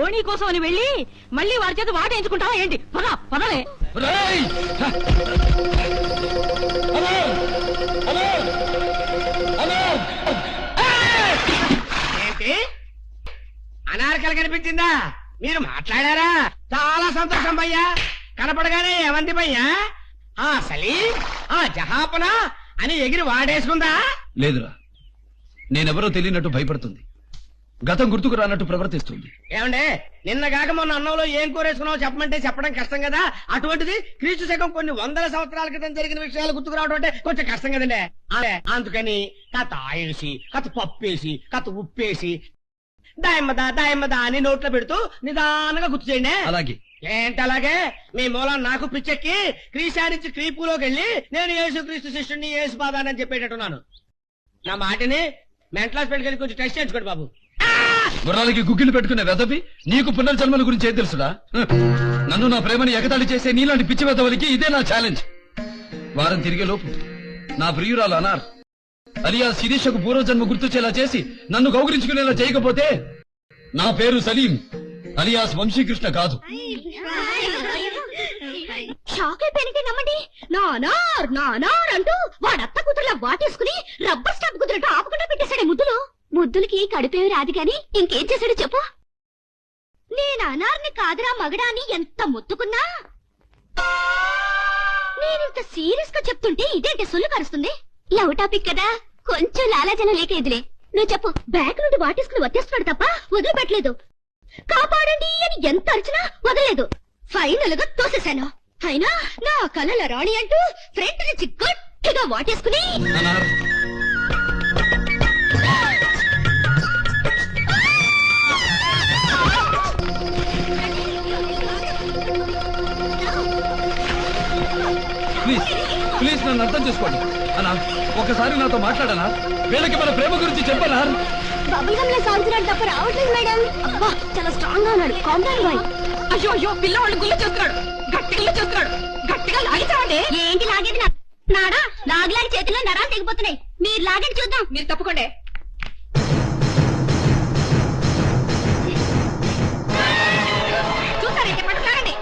ఓణి కోసం అని వెళ్ళి మళ్ళీ వారి చేత వాటేయించుకుంటావా ఏంటి? పదలే. ఏంటి అనార్కలు కనిపించిందా? మీరు మాట్లాడారా? చాలా సంతోషం భయ్యా. కనపడగానే ఏమంది భయ్యా? ఆ సలీం, ఆ జహాపన అని ఎగిరి వాడేసుకుందా? లేదురా, నేనెవరో తెలియనట్టు భయపడుతుంది. గతం గుర్తుకు రానట్టు ప్రవర్తిస్తుంది. ఏమండే, నిన్నగాక మొన్న అన్నంలో ఏం కూరేసుకున్నావో చెప్పమంటే చెప్పడం కష్టం కదా. అటువంటిది క్రీస్తు శకం కొన్ని వందల సంవత్సరాల క్రితం జరిగిన విషయాలు గుర్తుకు రావడం అంటే కొంచెం కష్టం కదండి. అందుకని కథ ఆయేసి, కథ పప్పేసి, కథ ఉప్పేసి దాయమ్మదా అని నోట్లో పెడుతూ నిదానంగా గుర్తు చేయండి. అలాగే. ఏంటి అలాగే? మీ మూలం నాకు పిచ్చెక్కి క్రీశానించి క్రీపులోకి వెళ్ళి నేను యేసు క్రీస్తు శిష్యుడిని యేసు బాబానని చెప్పేటట్టున్నాను. నా మాటిని మెంటల్ హాస్పిటల్కి వెళ్ళి కొంచెం టెస్ట్ చేయించుకోండి బాబు. గుర్రాలకి గుగ్గిలు పెట్టుకునే వెదవి నీకు పునర్జన్మల గురించి ఏం తెలుసుడా? నన్ను నా ప్రేమని ఎగతాళి చేసే నీలాంటి పిచ్చి వెదవలకి ఇదే నా ఛాలెంజ్. వారం తిరిగే లోపు నా ప్రియురాలు అనార్ అలియా శిరీషకు పూర్వజన్మ గుర్తొచ్చేలా చేసి నన్ను గౌరవించుకునేలా చేయకపోతే నా పేరు సలీం అలియాస్ వంశీకృష్ణ కాదు. షాక్ అయిపోయినట్టే నమ్మండి. నానార్ అంటూ వాడత్త కూతురులా వాటేసుకుని రబ్బర్ స్టాంప్ కుదిరినట్టు ఆపకుండా పెట్టేశాడే ముద్దులు. ముద్దులకి కడిపేవి రాదు గాని ఇంకేం చేశాడు చెప్పు. నేను అనార్ని కాదురా మగడా అని ఎంత మొత్తుకున్నా నేనింత సీరియస్ గా చెప్తుంటే ఇదేంటి సొల్లు కరుస్తుంది? లవ్ టాపిక్ కదా, కొంచెం లాలాజలం లేక ఎదులే. నువ్వు చెప్పు. బ్యాగ్ నుండి వాటేసుకుని వచ్చేస్తున్నాడు తప్ప వదిలిపెట్టలేదు. కాపాడండి అని ఎంత అరిచినా వదలలేదు. ఫైనల్ గా తోసేశాను. అయినా నా కలల రాణి అంటూ ఫ్రంట్ నుంచి గట్టిగా వాటేసుకుని ప్లీజ్ నన్ను అర్థం చేసుకోండి అన్నా. ఒకసారి నాతో మాట్లాడనా? వీళ్ళకి మన ప్రేమ గురించి చెప్పనా? బబుల్ గమ్ లో సాగుతున్నాడు తప్ప రావట్లేదు మేడం. అబ్బా చాలా స్ట్రాంగ్ గా ఉన్నాడు. Compound boy. అయ్యో పిల్లవాళ్ళు గుళ్ళు చేస్తున్నాడు. గట్టిగా లాగించామండి. ఏంటి లాగేది? నాడా లాగలాగి చేతిలో నరాలు తెగిపోతున్నాయి. మీరు లాగండి చూద్దాం. మీరు తప్పుకోండి.